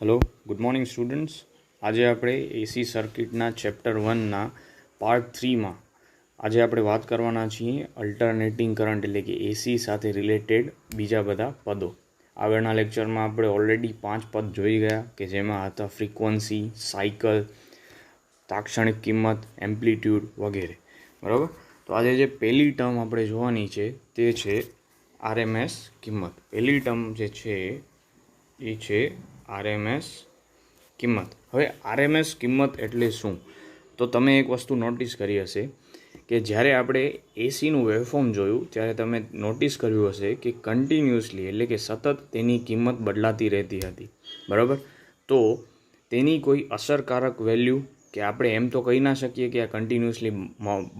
Hello, good morning students. આજે આપણે એસી સર્કિટના ચેપ્ટર 1ના પાર્ટ 3માં આજે આપણે વાત કરવાના છીએ અલ્ટરનેટિંગ કરંટ એટલે કે એસી સાથે રિલેટેડ બીજા બધા પદો. આગળના લેક્ચરમાં આપણે ઓલરેડી 5 પદ જોઈ ગયા કે જેમાં હતા ફ્રીક્વન્સી, સાયકલ, તાક્ષણિક કિંમત, એમ્પ્લિટ્યૂડ વગેરે. બરાબર. તો આજે જે પહેલી ટર્મ આપણે જોવાની છે તે છે આરએમએસ કિંમત. પહેલી ટર્મ જે છે એ છે આરએમએસ કિંમત. હવે આરએમએસ કિંમત એટલે શું? તો તમે એક વસ્તુ નોટિસ કરી હશે કે જ્યારે આપણે એસીનું વેવફોર્મ જોયું ત્યારે તમે નોટિસ કર્યું હશે કે કન્ટિન્યુઅસલી એટલે કે સતત તેની કિંમત બદલાતી રહેતી હતી. બરાબર. તો તેની કોઈ અસરકારક વેલ્યુ કે આપણે એમ તો કહી ના શકીએ કે આ કન્ટિન્યુઅસલી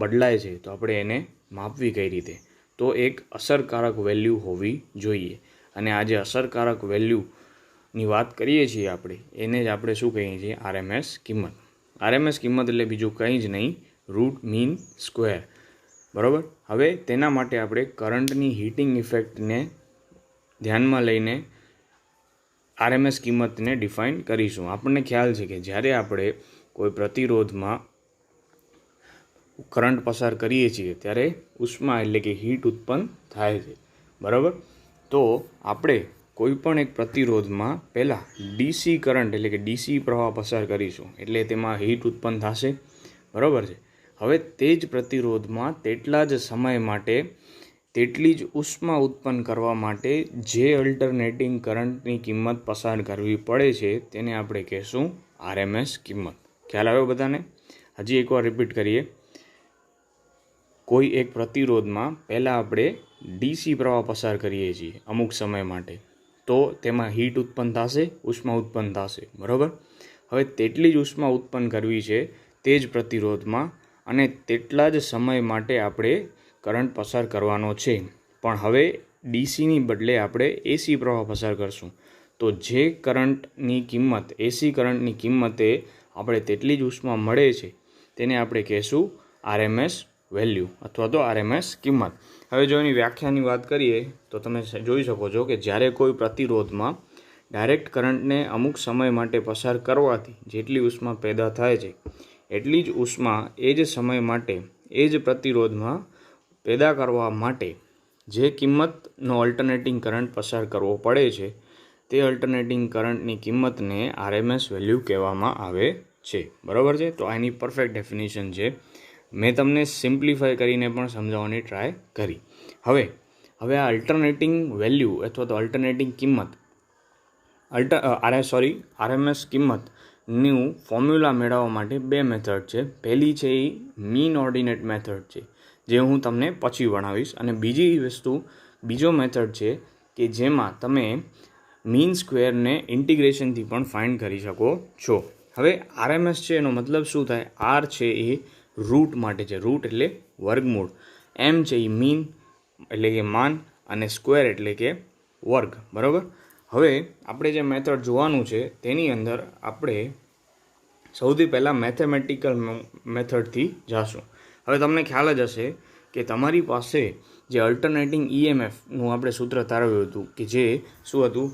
બદલાય છે તો આપણે એને માપવી કઈ રીતે? તો એક અસરકારક વેલ્યુ હોવી જોઈએ. અને આ જે અસરકારક વેલ્યુની વાત કરીએ છીએ આપણે એને જ આપણે શું કહીએ છીએ? આરએમએસ કિંમત. આરએમએસ કિંમત એટલે બીજું કંઈ જ નહીં, રૂટ મીન સ્ક્વેર. બરાબર. હવે તેના માટે આપણે કરંટની હીટિંગ ઇફેક્ટને ધ્યાનમાં લઈને આરએમએસ કિંમતને ડિફાઇન કરીશું. આપણને ખ્યાલ છે કે જ્યારે આપણે કોઈ પ્રતિરોધમાં કરંટ પસાર કરીએ છીએ ત્યારે ઉષ્મા એટલે કે હીટ ઉત્પન્ન થાય છે. બરાબર. તો આપણે કોઈ પણ એક પ્રતિરોધમાં પહેલાં ડીસી કરંટ એટલે કે ડીસી પ્રવાહ પસાર કરીશું એટલે તેમાં હીટ ઉત્પન્ન થશે. બરાબર છે. હવે તે જ પ્રતિરોધમાં તેટલા જ સમય માટે તેટલી જ ઉષ્મા ઉત્પન્ન કરવા માટે જે અલ્ટરનેટિંગ કરંટની કિંમત પસાર કરવી પડે છે તેને આપણે કહેશું આરએમએસ કિંમત. ખ્યાલ આવ્યો બધાને? હજી એકવાર રિપીટ કરીએ. કોઈ એક પ્રતિરોધમાં પહેલાં આપણે ડીસી પ્રવાહ પસાર કરીએ છીએ અમુક સમય માટે તો તેમાં હીટ ઉત્પન્ન થશે, ઉષ્મા ઉત્પન્ન થશે. બરાબર. હવે તેટલી જ ઉષ્મા ઉત્પન્ન કરવી છે તે જ પ્રતિરોધમાં અને તેટલા જ સમય માટે આપણે કરંટ પસાર કરવાનો છે. પણ હવે ડીસીની બદલે આપણે એસી પ્રવાહ પસાર કરશું તો જે કરંટની કિંમત એસી કરંટની કિંમતે આપણે તેટલી જ ઉષ્મા મળે છે તેને આપણે કહેશું આરએમએસ વેલ્યુ અથવા તો આરએમએસ કિંમત. હવે જો એની વ્યાખ્યાની વાત કરીએ તો તમે જોઈ શકો છો કે જ્યારે કોઈ પ્રતિરોધમાં ડાયરેક્ટ કરંટને અમુક સમય માટે પસાર કરવાથી જેટલી ઉષ્મા પેદા થાય છે એટલી જ ઉષ્મા એ જ સમય માટે એ જ પ્રતિરોધમાં પેદા કરવા માટે જે કિંમતનો અલ્ટરનેટિંગ કરંટ પસાર કરવો પડે છે તે અલ્ટરનેટિંગ કરંટની કિંમતને આરએમએસ વેલ્યુ કહેવામાં આવે છે. બરાબર છે. તો આની પરફેક્ટ ડેફિનેશન છે. મેં તમને સિમ્પ્લિફાય કરીને પણ સમજાવવાની ટ્રાય કરી. હવે આ અલ્ટરનેટિંગ વેલ્યુ અથવા તો અલ્ટરનેટિંગ કિંમત આરએમએસ કિંમતનું ફોર્મ્યુલા મેળવવા માટે બે મેથડ છે. પહેલી છે એ મીન ઓર્ડિનેટ મેથડ છે જે હું તમને પછી ભણાવીશ. અને બીજો મેથડ છે કે જેમાં તમે મીન સ્ક્વેરને ઇન્ટિગ્રેશનથી પણ ફાઇન્ડ કરી શકો છો. હવે આરએમએસ છે એનો મતલબ શું થાય? આર છે એ રૂટ માટે છે. રૂટ એટલે વર્ગમૂળ. એમ છે એ મીન એટલે કે માન અને સ્ક્વેર એટલે કે વર્ગ. બરાબર. હવે આપણે જે મેથડ જોવાનું છે તેની અંદર આપણે સૌથી પહેલાં મેથેમેટિકલ મેથડથી જાશું. હવે તમને ખ્યાલ જ હશે કે તમારી પાસે જે અલ્ટરનેટિંગ ઈએમએફનું આપણે સૂત્ર તારવ્યું હતું કે જે શું હતું?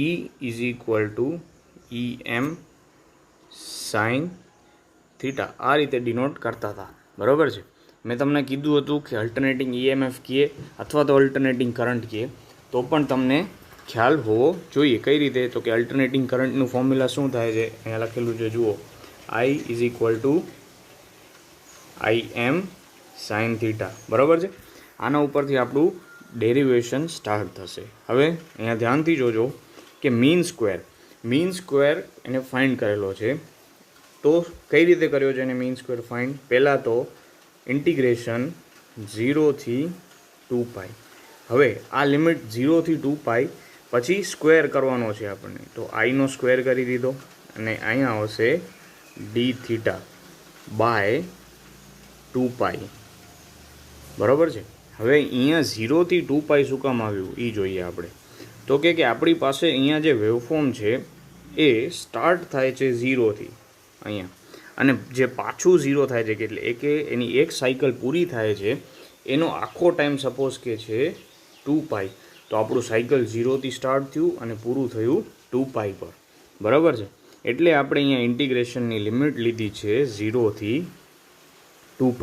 E is equal two EM sine theta. આ રીતે ડિનોટ કરતા હતા. બરાબર છે. મેં તમને કીધું હતું કે અલ્ટરનેટિંગ ઈએમએફ કહે અથવા તો અલ્ટરનેટિંગ કરંટ કહે તો પણ તમને ખ્યાલ હોવો જોઈએ. કઈ રીતે? તો કે અલ્ટરનેટિંગ કરંટનું ફોર્મ્યુલા શું થાય છે? અહીંયા લખેલું છે જુઓ. I is equal two IM sine theta. બરાબર છે. આના ઉપરથી આપણું ડેરિવેશન સ્ટાર્ટ થશે. હવે અહીંયા ધ્યાનથી જોજો કે મીન સ્ક્વેર એને ફાઇન્ડ કરેલો છે. તો કઈ રીતે કર્યો છે એને મીન સ્ક્વેર ફાઇન્ડ? પહેલાં તો ઇન્ટિગ્રેશન 0 થી 2π. હવે આ લિમિટ 0 થી 2π પછી સ્ક્વેર કરવાનો છે આપણને. તો આઈનો સ્ક્વેર કરી દીધો અને અહીંયા આવશે ડી થીટા બાય 2π. બરાબર છે. હવે અહીંયા 0 થી 2π શું કામ આવ્યું એ જોઈએ આપણે. તો કે આપણી પાસે અહીંયા જે વેવફોર્મ છે એ સ્ટાર્ટ થાય છે 0થી અહીંયા અને જે પાછું 0 થાય છે કે એની એક સાયકલ પૂરી થાય છે એનો આખો ટાઈમ સપોઝ કે છે 2π. તો આપણું સાયકલ 0થી સ્ટાર્ટ થયું અને પૂરું થયું 2π પર, બરાબર છે. એટલે આપણે અહીંયા ઇન્ટિગ્રેશનની લિમિટ લીધી છે 0થી 2π,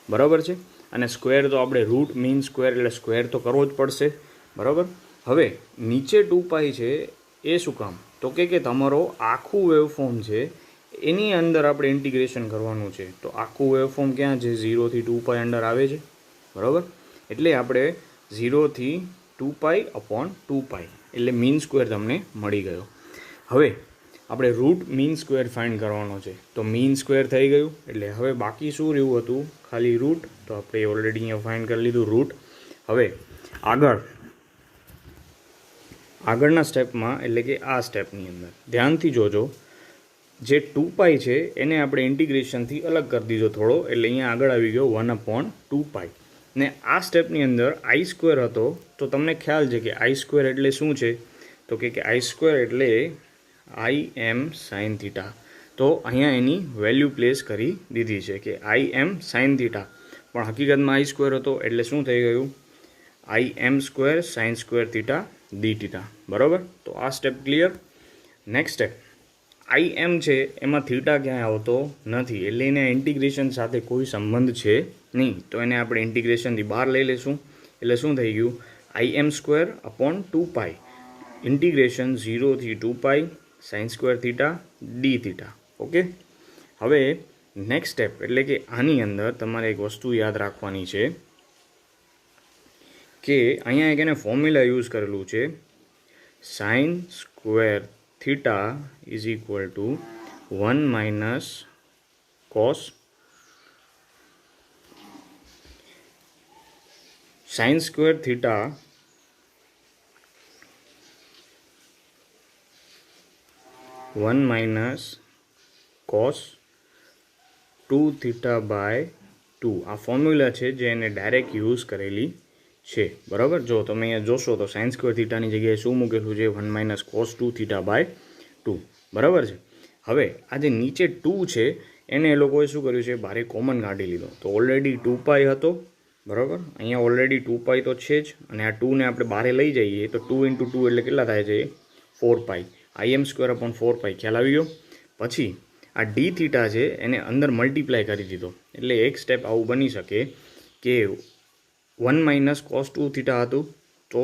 બરાબર છે. અને સ્ક્વેર તો આપણે રૂટ મીન સ્ક્વેર એટલે સ્ક્વેર તો કરવો જ પડશે, બરાબર. હવે નીચે 2π છે એ શું કામ, તો કે તમારો આખું વેવફોર્મ છે એની અંદર આપણે ઇન્ટિગ્રેશન કરવાનું છે. તો આખું વેવફોર્મ ક્યાં છે, 0થી 2π અંડર આવે છે, બરાબર. એટલે આપણે 0થી 2π અપોન 2π એટલે મીન સ્ક્વેર તમને મળી ગયો. હવે આપણે રૂટ મીન સ્ક્વેર ફાઇન્ડ કરવાનો છે. તો મીન સ્ક્વેર થઈ ગયું એટલે હવે બાકી શું રહ્યું હતું, ખાલી રૂટ. તો આપણે ઓલરેડી અહીંયા ફાઇન્ડ કરી લીધું રૂટ. હવે આગળના સ્ટેપમાં એટલે કે આ સ્ટેપની અંદર ધ્યાનથી જોજો, જે 2π છે એને આપણે ઇન્ટિગ્રેશનથી અલગ કરી દીધો થોડો, એટલે અહીંયા આગળ આવી ગયો 1/2π. ને આ સ્ટેપની અંદર i² હતો, તો તમને ખ્યાલ છે કે i² એટલે શું છે, તો કે i² એટલે im sin θ. તો અહીંયા એની વેલ્યુ પ્લેસ કરી દીધી છે કે im sin θ, પણ હકીકતમાં i² હતો એટલે શું થઈ ગયું, im² sin² θ dθ, બરાબર. તો આ step clear. Next step im છે એમાં થીટા ક્યાંય આવતો નથી, એટલે એને ઇન્ટિગ્રેશન સાથે કોઈ સંબંધ છે નહીં. તો એને આપણે ઇન્ટિગ્રેશનથી બહાર લઈ લઈશું. એટલે શું થઈ ગયું, im² અપોન 2π ઇન્ટિગ્રેશન 0થી 2π sin² θ dθ. ઓકે. હવે નેક્સ્ટ સ્ટેપ એટલે કે આની અંદર તમારે એક વસ્તુ યાદ રાખવાની છે કે અહીંયા એક એને ફોર્મ્યુલા યુઝ કરેલું છે, sin² θ is equal to 1 - cos sin² θ -cos 2θ/2. આ ફોર્મ્યુલા છે જે એને ડાયરેક્ટ યુઝ કરેલી છે, બરાબર. જો તમે અહીંયા જોશો તો sin² θ ની જગ્યાએ શું મૂકેલું છે, 1 - cos 2θ/2, બરાબર છે. હવે આ જે નીચે 2 છે એને એ લોકોએ શું કર્યું છે, બારે કોમન કાઢી લીધો. તો ઓલરેડી 2π હતો, બરાબર. અહીંયા ઓલરેડી 2π તો છે જ, અને આ 2ને આપણે બારે લઈ જઈએ તો 2 × 2 એટલે કેટલા થાય છે, 4π. im² અપોન 4π ખ્યાલ આવી ગયો. પછી આ dθ છે એને અંદર મલ્ટીપ્લાય કરી દીધો. એટલે એક સ્ટેપ આવું બની શકે કે 1 - cos 2θ હતું, તો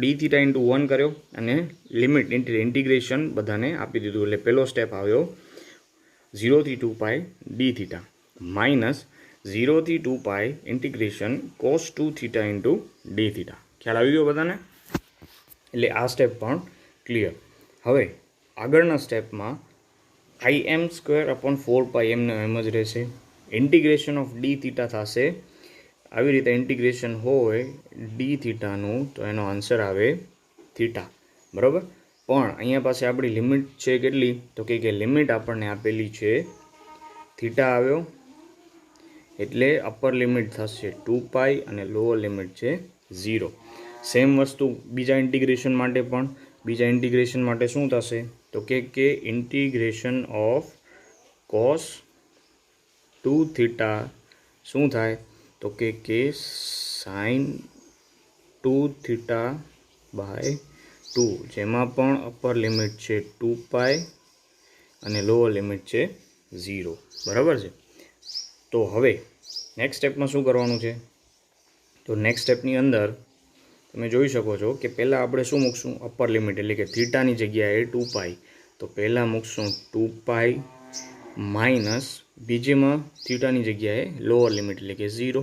dθ × 1 કર્યો અને લિમિટ ઇન્ટિગ્રેશન બધાને આપી દીધું. એટલે પહેલો સ્ટેપ આવ્યો 0થી 2π dθ minus 0થી 2π integration cos 2θ × dθ. ખ્યાલ આવી ગયો બધાને. એટલે આ સ્ટેપ પણ ક્લિયર. હવે આગળના સ્ટેપમાં im² અપોન 4π એમને એમ જ રહેશે. ઇન્ટિગ્રેશન ઓફ dθ થશે. આવી રીતે ઇન્ટિગ્રેશન હોય dθનું તો એનો આન્સર આવે θ, બરાબર. પણ અહીંયા પાસે આપણી લિમિટ છે કેટલી, તો કે લિમિટ આપણને આપેલી છે θ આવ્યો, એટલે અપર લિમિટ થશે 2π અને લોઅર લિમિટ છે 0. સેમ વસ્તુ બીજા ઇન્ટિગ્રેશન માટે પણ. બીજા ઇન્ટિગ્રેશન માટે શું થશે, તો કે ઇન્ટિગ્રેશન ઓફ cos 2θ શું થાય, તો કે sin 2θ/2, જેમાં પણ અપર લિમિટ છે 2π અને લોઅર લિમિટ છે 0, બરાબર છે. તો હવે નેક્સ્ટ સ્ટેપમાં શું કરવાનું છે, તો નેક્સ્ટ સ્ટેપની અંદર તમે જોઈ શકો છો કે પહેલાં આપણે શું મૂકશું, અપર લિમિટ એટલે કે થીટાની જગ્યાએ 2π, તો પહેલાં મૂકશું 2π માઇનસ બીજીમાં થીટાની જગ્યાએ લોઅર લિમિટ એટલે કે 0.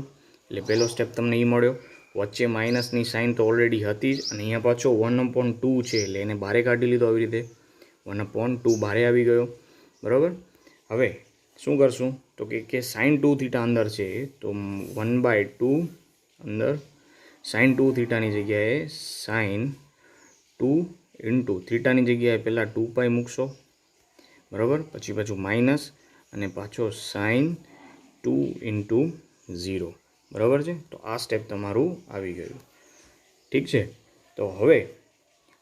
એટલે પહેલો સ્ટેપ તમને એ મળ્યો. વચ્ચે માઇનસની સાઇન તો ઓલરેડી હતી જ, અને અહીંયા પાછો 1/2 છે એટલે એને બારે કાઢી લીધો. આવી રીતે 1/2 બારે આવી ગયો, બરાબર. હવે શું કરશું, તો કે sin 2θ અંદર છે, તો 1/2 અંદર sin 2θ ની જગ્યાએ sin 2 × થીટાની જગ્યાએ પહેલાં 2π મૂકશો, બરાબર. પછી પાછું માઇનસ અને પાછો sin 2 × 0, બરાબર છે. તો આ સ્ટેપ તમારું આવી ગયું, ઠીક છે. તો હવે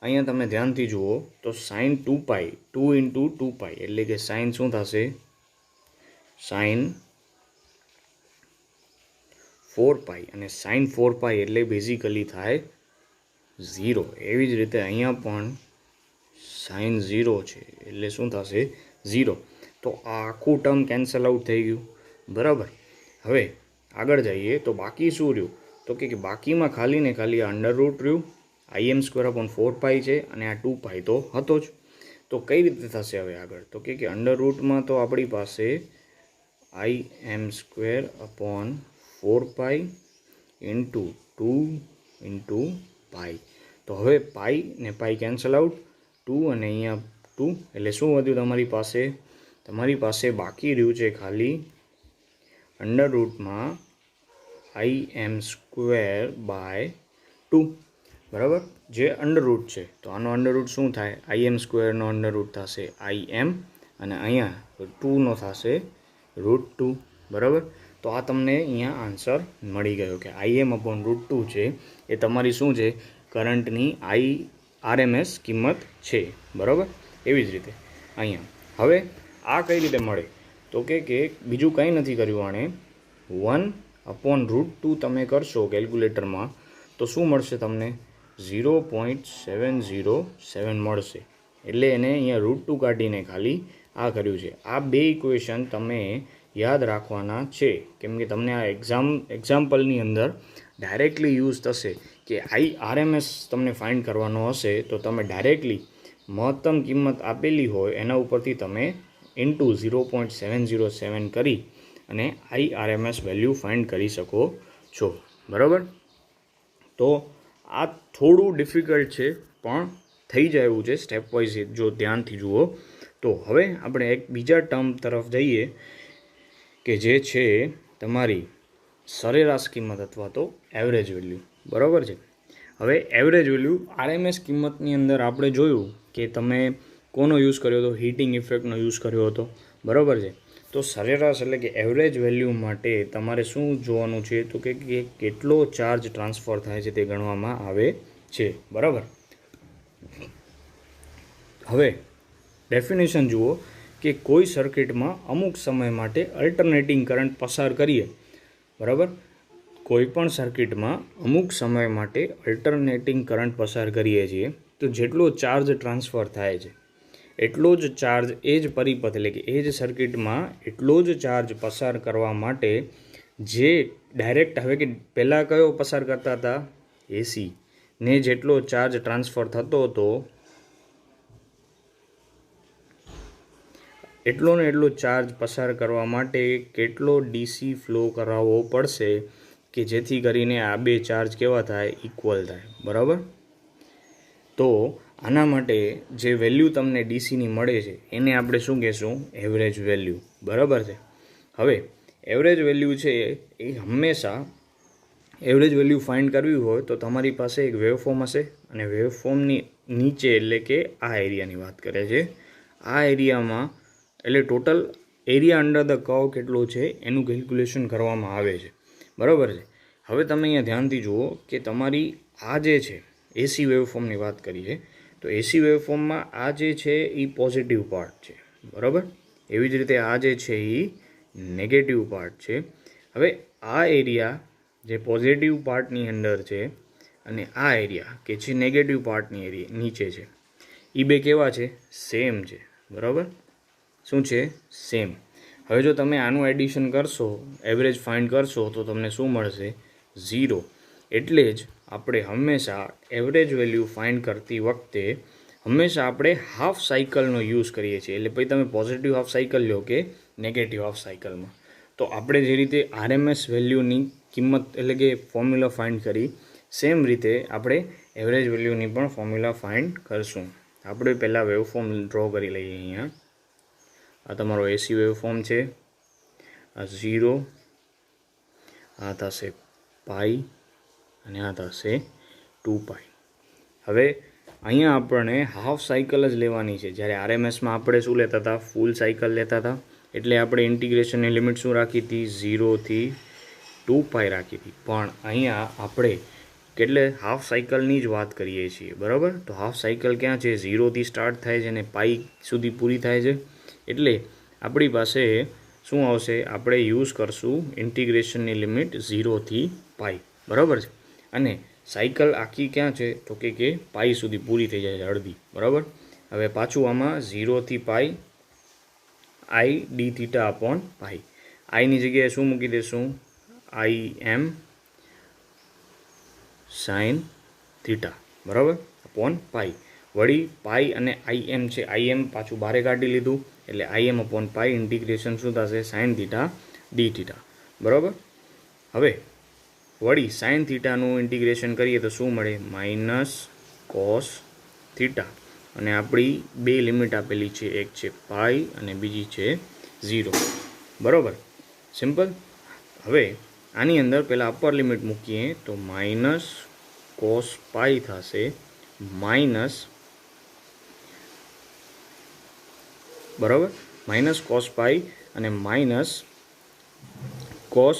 અહીંયા તમે ધ્યાનથી જુઓ તો sin 2π 2 × 2π એટલે કે sin શું થશે, sin 4π, અને sin 4π એટલે બેઝિકલી થાય 0. એવી જ રીતે અહીંયા પણ સાઇન 0 છે એટલે શું થશે 0. તો આ આખું ટર્મ કેન્સલ આઉટ થઈ ગયું, બરાબર. હવે આગળ જઈએ તો બાકી શું રહ્યું, તો કે બાકીમાં ખાલી ને ખાલી અંડર રૂટ રહ્યું, im²/4π છે અને આ 2π તો હતો જ. તો કઈ રીતે થશે હવે આગળ, તો કે અંડર રૂટમાં તો આપણી પાસે im²/4π ઇન્ટુ 2 ઇન્ટુ પાઈ. તો હવે પાઈ ને પાઈ કેન્સલ આઉટ, 2 અને અહીંયા 2 એટલે શું વધ્યું તમારી પાસે બાકી રહ્યું છે ખાલી અંડર રૂટમાં im²/2, બરાબર, જે અંડર રૂટ છે. તો આનો અંડર રૂટ શું થાય, im²નો અંડર રૂટ થશે im અને અહીંયા 2નો થશે √2, બરાબર. તો આ તમને અહીંયા આન્સર મળી ગયો કે im/√2 છે એ તમારી શું છે, કરંટની RMS કિંમત છે, બરાબર. એવી જ રીતે અહીંયા હવે આ કઈ રીતે મળે, તો કે બીજું કંઈ નથી કર્યું, આણે 1/√2 તમે કરશો કેલ્ક્યુલેટરમાં તો શું મળશે તમને, 0.707 મળશે. એટલે એને અહીંયા √2 કાઢીને ખાલી આ કર્યું છે. આ બે ઇક્વેશન તમે યાદ રાખવાના છે, કેમ કે તમને આ એક્ઝામ્પલની અંદર ડાયરેક્ટલી યુઝ થશે કે RMS તમને ફાઇન્ડ કરવાનો હશે તો તમે ડાયરેક્ટલી મહત્તમ કિંમત આપેલી હોય એના ઉપરથી તમે ઇન્ટુ 0.707 કરી અને RMS વેલ્યુ ફાઇન્ડ કરી શકો છો, બરાબર. તો આ થોડું ડિફિકલ્ટ છે પણ થઈ જાય એવું છે સ્ટેપ વાઇઝ જો ધ્યાનથી જુઓ તો. હવે આપણે એક બીજા ટર્મ તરફ જઈએ કે જે છે તમારી સરેરાશ કિંમત અથવા તો એવરેજ વેલ્યુ, બરાબર છે. હવે એવરેજ વેલ્યુ RMS કિંમતની અંદર આપણે જોયું કે તમે કોનો યુઝ કર્યો હતો, હીટિંગ ઇફેક્ટનો યુઝ કર્યો હતો, બરાબર છે. તો સરેરાશ એટલે કે એવરેજ વેલ્યુ માટે તમારે શું જોવાનું છે, તો કે કેટલો ચાર્જ ટ્રાન્સફર થાય છે તે ગણવામાં આવે છે, બરાબર. હવે ડેફિનેશન જુઓ કે કોઈ સર્કિટમાં અમુક સમય માટે અલ્ટરનેટિંગ કરંટ પસાર કરીએ, બરાબર. કોઈ પણ સર્કિટમાં અમુક સમય માટે અલ્ટરનેટિંગ કરંટ પસાર કરીએ છીએ તો જેટલો ચાર્જ ટ્રાન્સફર થાય છે એટલો જ ચાર્જ એ જ પરિપથ એટલે કે એ જ સર્કિટમાં એટલો જ ચાર્જ પસાર કરવા માટે જે ડાયરેક્ટ, હવે કે પહેલાં કયો પસાર કરતા હતા, એસી, ને જેટલો ચાર્જ ટ્રાન્સફર થતો હતો એટલો ને એટલો ચાર્જ પસાર કરવા માટે કેટલો DC ફ્લો કરાવવો પડશે કે જેથી કરીને આ બે ચાર્જ કેવા થાય, ઇક્વલ થાય, બરાબર. તો આના માટે જે વેલ્યુ તમને DCની મળે છે એને આપણે શું કહેશું, એવરેજ વેલ્યુ, બરાબર છે. હવે એવરેજ વેલ્યુ છે એ હંમેશા એવરેજ વેલ્યુ ફાઇન્ડ કરવી હોય તો તમારી પાસે એક વેવફોર્મ હશે અને વેવફોર્મની નીચે એટલે કે આ એરિયાની વાત કરે છે, આ એરિયામાં એટલે total area under the curve કેટલો છે એનું કેલ્ક્યુલેશન કરવામાં આવે છે, બરાબર છે. હવે તમે અહીંયા ધ્યાનથી જુઓ કે તમારી આ જે છે એસી વેવફોર્મની વાત કરીએ તો એસી વેવફોર્મમાં આ જે છે એ પોઝિટિવ પાર્ટ છે, બરાબર. એવી જ રીતે આ જે છે એ નેગેટિવ પાર્ટ છે. હવે આ એરિયા જે પોઝિટિવ પાર્ટની અંદર છે અને આ એરિયા કે જે નેગેટિવ પાર્ટની નીચે છે એ બે કેવા છે, સેમ છે, બરાબર. શું છે, સેમ. હવે જો તમે આનું એડિશન કરશો, એવરેજ ફાઇન્ડ કરશો તો તમને શું મળશે, 0. એટલે જ આપણે હંમેશા એવરેજ વેલ્યુ ફાઇન્ડ કરતી વખતે હંમેશા આપણે હાફ સાયકલનો યુઝ કરીએ છીએ. એટલે પછી તમે પોઝિટિવ હાફ સાયકલ લો કે નેગેટિવ હાફ સાયકલમાં, તો આપણે જે રીતે RMS વેલ્યુની કિંમત એટલે કે ફોર્મ્યુલા ફાઇન્ડ કરી સેમ રીતે આપણે એવરેજ વેલ્યુની પણ ફોર્મ્યુલા ફાઇન્ડ કરશું. આપણે પહેલાં વેવફોર્મ ડ્રો કરી લઈએ. અહીંયા આ તમારો એસી વેવફોર્મ છે, આ 0, આ થશે પાઈ અને આ થશે 2π. હવે અહીંયા આપણને હાફ સાયકલ જ લેવાની છે. જ્યારે RMSમાં આપણે શું લેતા હતા, ફૂલ સાયકલ લેતા હતા. એટલે આપણે ઇન્ટિગ્રેશનની લિમિટ શું રાખી હતી, 0 થી 2π રાખી હતી. પણ અહીંયા આપણે કેટલે હાફ સાયકલની જ વાત કરીએ છીએ, બરાબર. તો હાફ સાયકલ ક્યાં છે, 0થી સ્ટાર્ટ થાય છે અને પાઈ સુધી પૂરી થાય છે. એટલે આપણી પાસે શું આવશે, આપણે યુઝ કરશું ઇન્ટિગ્રેશનની લિમિટ 0 થી π, બરાબર છે. અને સાયકલ આખી ક્યાં છે તો કે પાઈ સુધી પૂરી થઈ જાય છે, અડધી, બરાબર. હવે પાછું આમાં 0 થી પાઈ આઈ ડી થીટા અપોન પાઈ. આઈની જગ્યાએ શું મૂકી દેશું? આઈ એમ સાઇન થીટા, બરાબર, અપોન પાઈ. વળી પાઈ અને આઈ એમ છે, આઈ એમ પાછું બારે કાઢી લીધું, એટલે આઈ એમ અપોન પાઈ ઇન્ટિગ્રેશન શું થશે? સાઇન થીટા ડી થીટા, બરાબર. હવે વળી સાઇન થીટાનું ઇન્ટિગ્રેશન કરીએ તો શું મળે? Minus cos theta. અને આપણી બે લિમિટ આપેલી છે, એક છે પાઈ અને બીજી છે 0, બરાબર, સિમ્પલ. હવે આની અંદર પહેલાં અપર લિમિટ મૂકીએ તો માઇનસ કોસ પાઈ થશે માઇનસ, બરાબર, માઇનસ કોસ પાઈ અને માઇનસ કોસ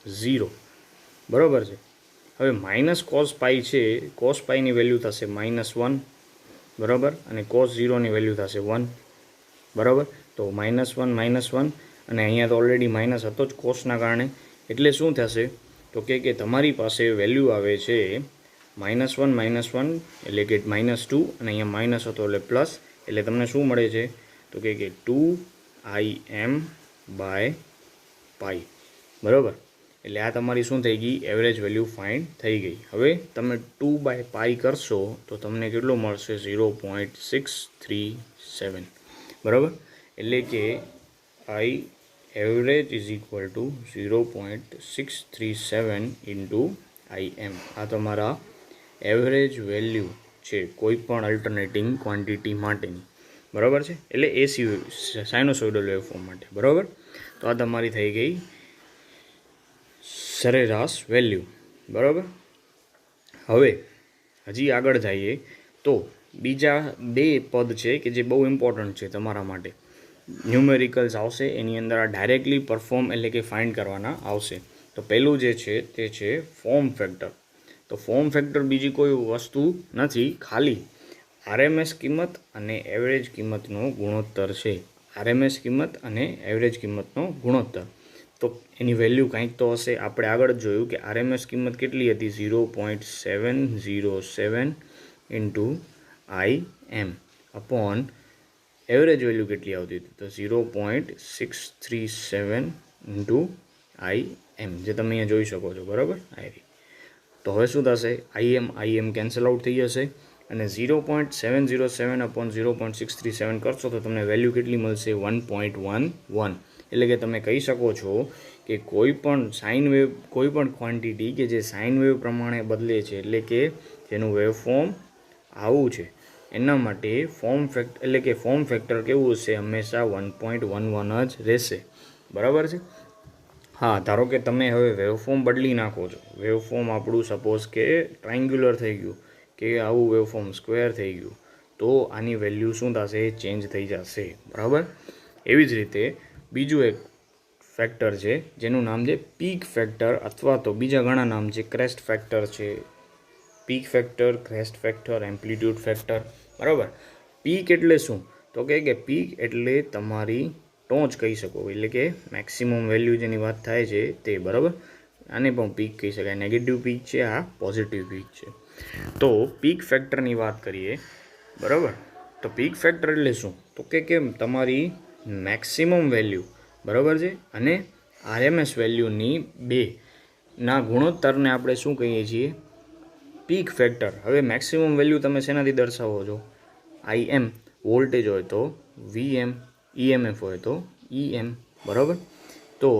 0, બરાબર છે. હવે માઇનસ કોસ પાઈ છે, કોસ પાઈની વેલ્યુ થશે -1, બરાબર, અને કોસ 0ની વેલ્યુ થશે 1, બરાબર. તો -1 અને અહીંયા તો ઓલરેડી માઇનસ હતો જ કોસના કારણે, એટલે શું થશે તો કે તમારી પાસે વેલ્યુ આવે છે -1 એટલે કે -2, અને અહીંયા માઇનસ હતો એટલે પ્લસ, એટલે તમને શું મળે છે તો કે 2im બાય પાઈ, બરાબર. એટલે આ તમારી શું થઈ ગઈ? એવરેજ વેલ્યુ ફાઇન્ડ થઈ ગઈ. હવે તમે 2/પાઈ કરશો તો તમને કેટલું મળશે? 0.637, બરાબર. એટલે કે I average is equal to 0.637 into IM. આ તમારા એવરેજ વેલ્યુ છે કોઈ પણ અલ્ટરનેટિંગ ક્વોન્ટિટી માટેની, બરાબર છે, એટલે એસી સાઇનોસોઇડલ વેવફોર્મ માટે, બરાબર. તો આ તમારી થઈ ગઈ સરેરાશ વેલ્યુ, બરાબર. હવે હજી આગળ જઈએ તો બીજા બે પદ છે કે જે બહુ ઇમ્પોર્ટન્ટ છે તમારા માટે. ન્યુમેરિકલ્સ આવશે, એની અંદર આ ડાયરેક્ટલી પરફોર્મ એટલે કે ફાઇન્ડ કરવાના આવશે. તો પહેલું જે છે તે છે ફોર્મ ફેક્ટર. તો ફોર્મ ફેક્ટર બીજી કોઈ વસ્તુ નથી, ખાલી આરએમએસ કિંમત અને એવરેજ કિંમતનો ગુણોત્તર છે. આરએમએસ કિંમત અને એવરેજ કિંમતનો ગુણોત્તર. તો એની વેલ્યુ કંઈક તો હશે. આપણે આગળ જ જોયું કે આરએમએસ કિંમત કેટલી હતી? 0.707 into IM upon average value કેટલી આવતી હતી? તો 0.637 ઇન્ટુ IM, જે તમે અહીંયા જોઈ શકો છો, બરાબર. તો હવે શું થશે? IM કેન્સલ આઉટ થઈ જશે, અને 0.707 અપોન 0.637 કરશો તો તમને વેલ્યુ કેટલી મળશે? 1.11. એટલે કે તમે કહી શકો છો કે કોઈ પણ સાઇન વેવ, કોઈ પણ ક્વોન્ટિટી કે જે સાઇન વેવ પ્રમાણે બદલે છે, એટલે કે જેનું વેવફોર્મ આવું છે, એના માટે ફોર્મ ફેક્ટર એટલે કે ફોર્મ ફેક્ટર કેવું હશે? હંમેશા 1.11 જ રહેશે, બરાબર છે. હા, ધારો કે તમે હવે વેવફોર્મ બદલી નાખો છો. વેવફોર્મ આપણું સપોઝ કે ટ્રાયંગ્યુલર થઈ ગયું, કે આવું વેવફોર્મ સ્ક્વેર થઈ ગયું, તો આની વેલ્યુ શું થશે? ચેન્જ થઈ જશે, બરાબર. એવી જ રીતે બીજું એક ફેક્ટર છે જેનું નામ છે પીક ફેક્ટર, અથવા તો બીજા ઘણા નામ છે. ક્રેસ્ટ ફેક્ટર છે, peak factor, crest factor, amplitude factor, બરાબર. પીક એટલે શું? તો કે પીક એટલે તમારી ટોચ કહી શકો, એટલે કે મેક્સિમમ વેલ્યુ જેની વાત થાય છે તે, બરાબર. આને પણ પીક કહી શકાય. નેગેટિવ પીક છે, આ પોઝિટિવ પીક છે. તો પીક ફેક્ટરની વાત કરીએ, બરાબર. તો પીક ફેક્ટર એટલે શું? તો કે તમારી મેક્સિમમ વેલ્યુ, બરાબર છે, અને આરએમએસ વેલ્યુની બેના ગુણોત્તરને આપણે શું કહીએ છીએ? Peak factor. હવે મેક્સિમમ વેલ્યુ તમે શેનાથી દર્શાવો છો? IM વોલ્ટેજ હોય તો VM, EMF હોય તો EM, બરાબર. તો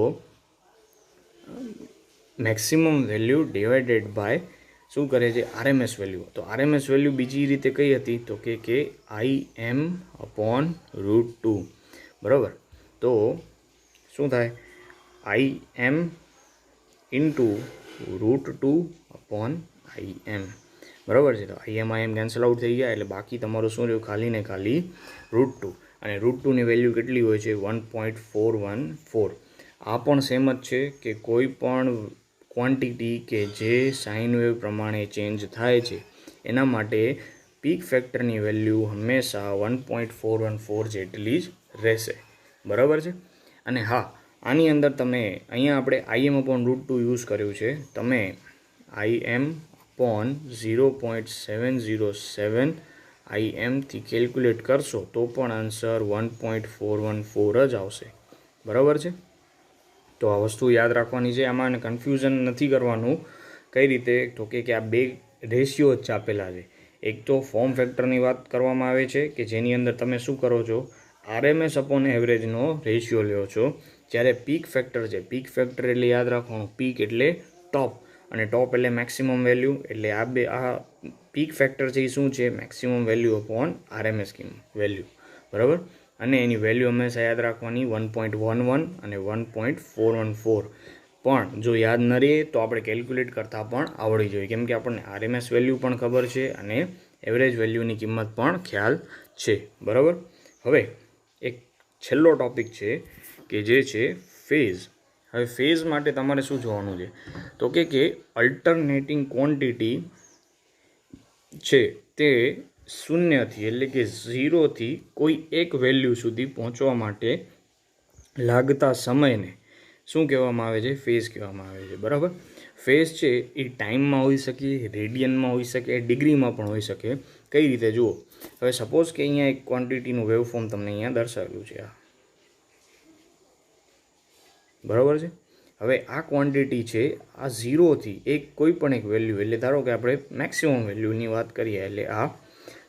મેક્સિમમ વેલ્યુ ડિવાઇડેડ બાય શું કરે છે? RMS value. તો આરએમએસ વેલ્યુ બીજી રીતે કઈ હતી? તો કે IM અપોન √2, બરાબર. તો શું થાય? IM ઇન્ટુ √2 અપોન IM, બરાબર છે. તો IM કેન્સલ આઉટ થઈ ગયા, એટલે બાકી તમારું શું રહ્યું? ખાલી ને ખાલી √2. અને √2ની વેલ્યુ કેટલી હોય છે? 1.414. આ પણ સેમ જ છે કે કોઈ પણ ક્વોન્ટિટી કે જે સાઇન વેવ પ્રમાણે ચેન્જ થાય છે, એના માટે પીક ફેક્ટરની વેલ્યુ હંમેશા 1.414 જેટલી જ રહેશે, બરાબર છે. અને હા, આની અંદર તમે અહીંયા આપણે IM અપોન √2 યુઝ કર્યું છે. તમે IM अपॉन 0.707 IM થી કેલ્ક્યુલેટ કરશો તો પણ આન્સર 1.414 જ આવશે. બરાબર છે. તો આ વસ્તુ યાદ રાખવાની છે. આમાં કન્ફ્યુઝન નથી કરવાનું. કઈ રીતે? તો કે આ બે રેશિયો જ આપેલા છે. એક તો ફોર્મ ફેક્ટરની વાત કરવામાં આવે છે કે જેની અંદર તમે શું કરો છો, RMS અપોન એવરેજનો રેશિયો લ્યો છો. જ્યારે પીક ફેક્ટર છે, પીક ફેક્ટર એટલે યાદ રાખવાનું, પીક એટલે ટોપ અને ટોપ એટલે મેક્સિમમ વેલ્યુ. એટલે આ પીક ફેક્ટર છે એ શું છે? Maximum value upon RMS value. બરાબર. અને એની વેલ્યુ હંમેશા યાદ રાખવાની 1.11 અને 1.414. પણ જો યાદ ન રહે તો આપણે કેલ્ક્યુલેટ કરતાં પણ આવડી જોઈએ, કેમ કે આપણને RMS વેલ્યુ પણ ખબર છે અને એવરેજ વેલ્યુની કિંમત પણ ખ્યાલ છે. બરાબર. હવે એક છેલ્લો ટોપિક છે કે જે છે ફેઝ. હવે ફેઝ માટે તમારે શું જોવાનું છે? તો કે અલ્ટરનેટિંગ ક્વોન્ટિટી છે તે 0થી એટલે કે 0થી કોઈ એક વેલ્યુ સુધી પહોંચવા માટે લાગતા સમયને શું કહેવામાં આવે છે? ફેઝ કહેવામાં આવે છે. બરાબર. ફેઝ છે એ ટાઈમમાં હોઈ શકે, રેડિયનમાં હોઈ શકે, ડિગ્રીમાં પણ હોઈ શકે. કઈ રીતે જુઓ. હવે સપોઝ કે અહીંયા એક ક્વોન્ટિટીનું વેવફોર્મ તમને અહીંયા દર્શાવેલું છે. બરાબર છે. હવે આ ક્વોન્ટિટી છે આ 0થી એક કોઈ પણ એક વેલ્યુ, એટલે ધારો કે આપણે મેક્સિમમ વેલ્યુની વાત કરીએ એટલે આ,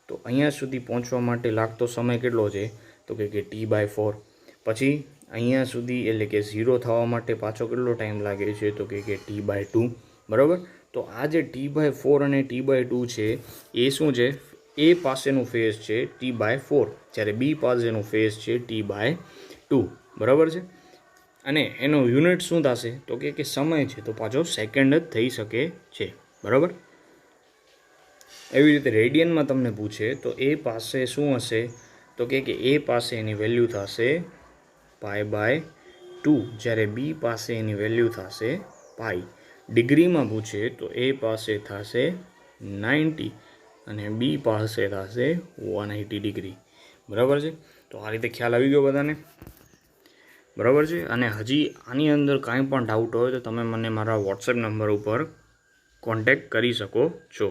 તો અહીંયા સુધી પહોંચવા માટે લાગતો સમય કેટલો છે? તો કે T/4. પછી અહીંયા સુધી એટલે કે 0 થવા માટે પાછો કેટલો ટાઈમ લાગે છે? તો કે T/2. બરાબર. તો આ જે T/4 અને T/2 છે એ શું છે? એ પાસેનું ફેઝ છે T/4, જ્યારે બી પાસેનું ફેઝ છે T/2. બરાબર છે. અને એનો યુનિટ શું થશે? તો કે સમય છે તો પાછો સેકન્ડ જ થઈ શકે છે. બરાબર. એવી રીતે રેડિયનમાં તમને પૂછે તો એ પાસે શું હશે? તો કે એ પાસે એની વેલ્યુ થશે π/2, જ્યારે બી પાસે એની વેલ્યુ થશે પાઈ. ડિગ્રીમાં પૂછે તો એ પાસે થશે 90 અને બી પાસે થશે 180 ડિગ્રી. બરાબર છે. તો આ રીતે ખ્યાલ આવી ગયો બધાને? બરાબર છે. અને હજી આની અંદર કાંઈ પણ ડાઉટ હોય તો તમે મને મારા વોટ્સએપ નંબર ઉપર કોન્ટેક્ટ કરી શકો છો.